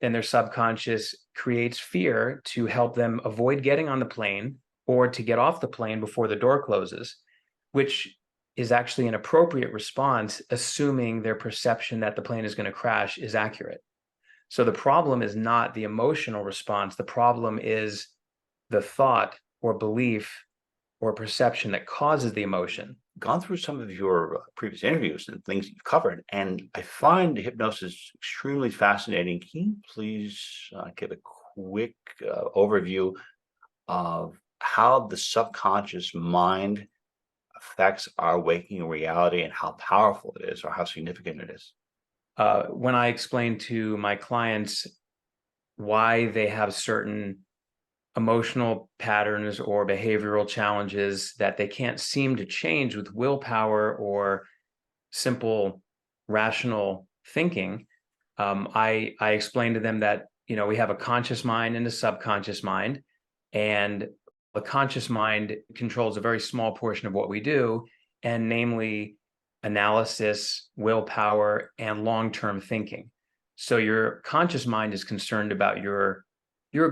then their subconscious creates fear to help them avoid getting on the plane or to get off the plane before the door closes, which is actually an appropriate response, assuming their perception that the plane is going to crash is accurate. So the problem is not the emotional response. The problem is the thought or belief or perception that causes the emotion. Gone through some of your previous interviews and things you've covered, and I find hypnosis extremely fascinating. Can you please give a quick overview of how the subconscious mind affects our waking reality and how powerful it is or how significant it is? When I explain to my clients why they have certain emotional patterns or behavioral challenges that they can't seem to change with willpower or simple rational thinking, I explain to them that we have a conscious mind and a subconscious mind, and the conscious mind controls a very small portion of what we do, and namely analysis, willpower, and long-term thinking. So your conscious mind is concerned about your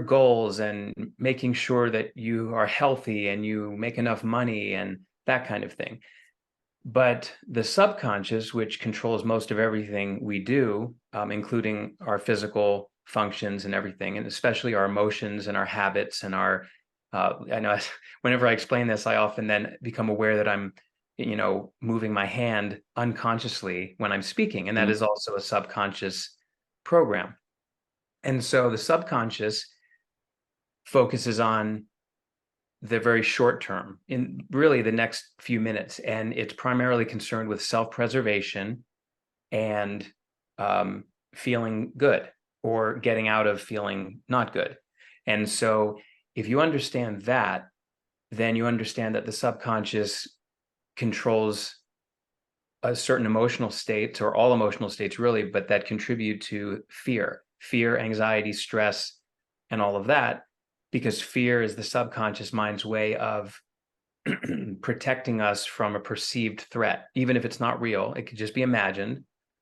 goals and making sure that you are healthy and you make enough money and that kind of thing. But the subconscious, which controls most of everything we do, including our physical functions and everything, and especially our emotions and our habits and I know whenever I explain this, I often then become aware that I'm, moving my hand unconsciously when I'm speaking, and that Mhm. is also a subconscious program. And so the subconscious focuses on the very short term, in really the next few minutes, and it's primarily concerned with self-preservation and feeling good or getting out of feeling not good. And so if you understand that, then you understand that the subconscious controls a certain emotional states, or all emotional states really, but that contribute to fear, anxiety, stress, and all of that, because fear is the subconscious mind's way of protecting us from a perceived threat, even if it's not real. It could just be imagined,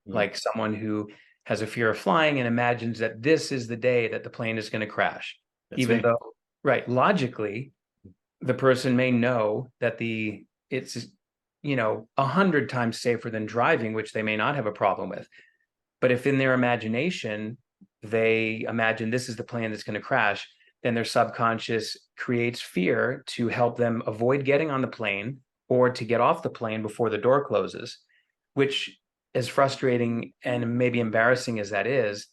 Mhm. like someone who has a fear of flying and imagines that this is the day that the plane is going to crash, That's even me. though, right, logically, the person may know that it's 100 times safer than driving, which they may not have a problem with. But if in their imagination they imagine this is the plane that's going to crash, then their subconscious creates fear to help them avoid getting on the plane or to get off the plane before the door closes, which, as frustrating and maybe embarrassing as that is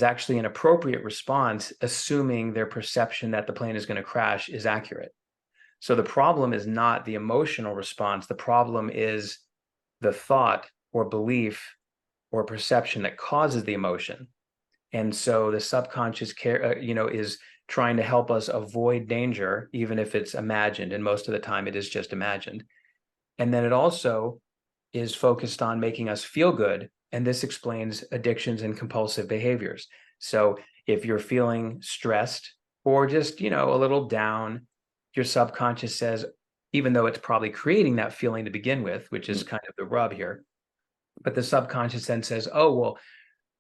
actually an appropriate response, assuming their perception that the plane is going to crash is accurate. So the problem is not the emotional response. The problem is the thought or belief or perception that causes the emotion. And so the subconscious is trying to help us avoid danger, even if it's imagined. And most of the time it is just imagined. And then it also is focused on making us feel good. And this explains addictions and compulsive behaviors. So if you're feeling stressed or just, a little down, your subconscious says, even though it's probably creating that feeling to begin with, which is Mhm. kind of the rub here, but the subconscious then says, oh, well,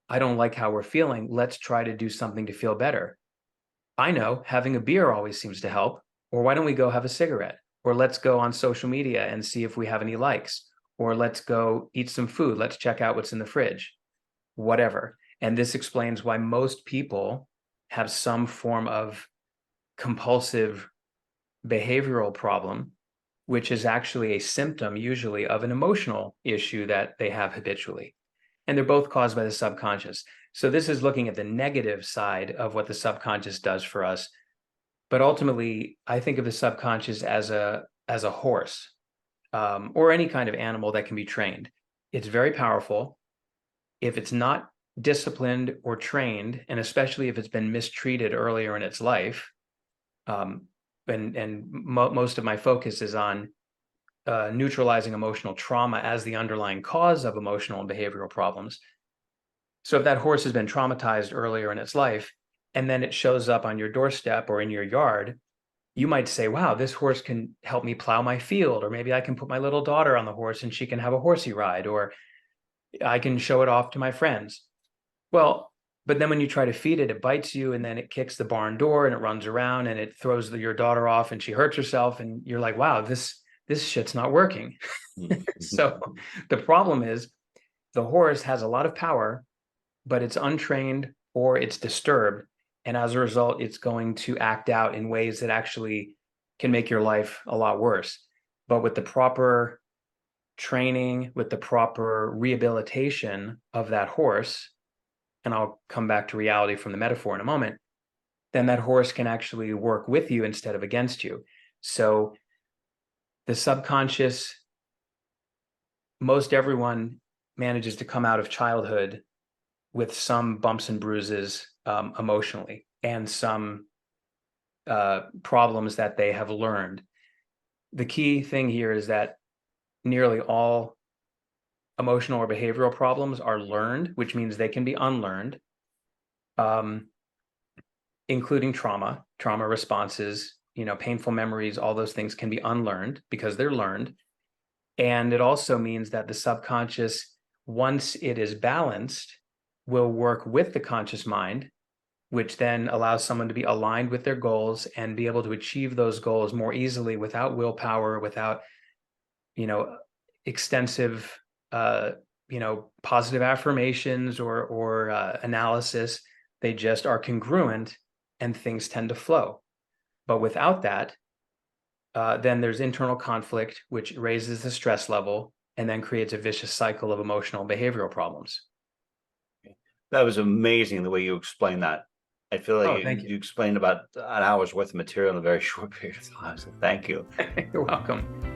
I don't like how we're feeling. Let's try to do something to feel better. I know having a beer always seems to help. Or why don't we go have a cigarette? Or let's go on social media and see if we have any likes. Or let's go eat some food. Let's check out what's in the fridge, whatever. And this explains why most people have some form of compulsive behavioral problem, which is actually a symptom usually of an emotional issue that they have habitually. And they're both caused by the subconscious. So this is looking at the negative side of what the subconscious does for us. But ultimately, I think of the subconscious as a horse, or any kind of animal that can be trained. It's very powerful. If it's not disciplined or trained, and especially if it's been mistreated earlier in its life, um, and most of my focus is on neutralizing emotional trauma as the underlying cause of emotional and behavioral problems. So if that horse has been traumatized earlier in its life, and then it shows up on your doorstep or in your yard, you might say, wow, this horse can help me plow my field, or maybe I can put my little daughter on the horse and she can have a horsey ride, or I can show it off to my friends. Well, But then when you try to feed it, it bites you, and then it kicks the barn door and it runs around and it throws your daughter off and she hurts herself. And you're like, wow, this shit's not working. So the problem is the horse has a lot of power, but it's untrained or it's disturbed. And as a result, it's going to act out in ways that actually can make your life a lot worse. But with the proper training, with the proper rehabilitation of that horse, and I'll come back to reality from the metaphor in a moment, then that horse can actually work with you instead of against you. So the subconscious, most everyone manages to come out of childhood with some bumps and bruises emotionally, and some problems that they have learned. The key thing here is that nearly all emotional or behavioral problems are learned, which means they can be unlearned, including trauma responses, painful memories, all those things can be unlearned because they're learned. And it also means that the subconscious, once it is balanced, will work with the conscious mind, which then allows someone to be aligned with their goals and be able to achieve those goals more easily without willpower, without, extensive, positive affirmations or analysis. They just are congruent and things tend to flow. But without that, then there's internal conflict, which raises the stress level and then creates a vicious cycle of emotional behavioral problems. That was amazing the way you explained that. I feel like Thank you. you explained about an hour's worth of material in a very short period of time. So thank you. You're welcome.